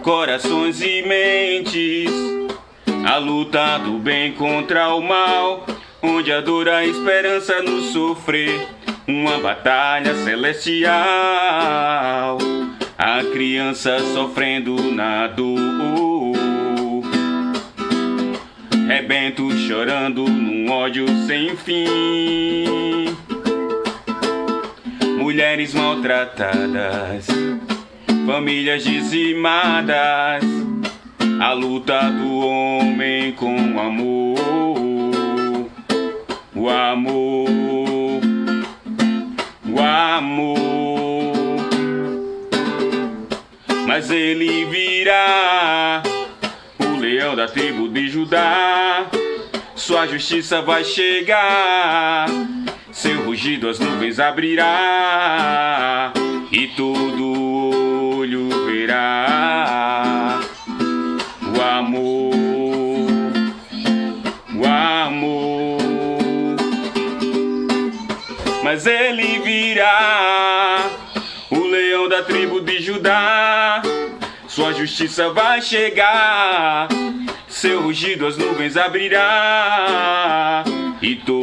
corações e mentes, a luta do bem contra o mal, onde a dor a esperança nos sofrer, uma batalha celestial, a criança sofrendo na dor, rebento chorando num ódio sem fim, mulheres maltratadas, famílias dizimadas, a luta do homem com o amor, o amor, o amor. Mas ele virá, o leão da tribo de Judá, sua justiça vai chegar, seu rugido as nuvens abrirá, e todo olho verá o amor, o amor. Mas ele virá, o leão da tribo de Judá, sua justiça vai chegar, seu rugido as nuvens abrirá, e todo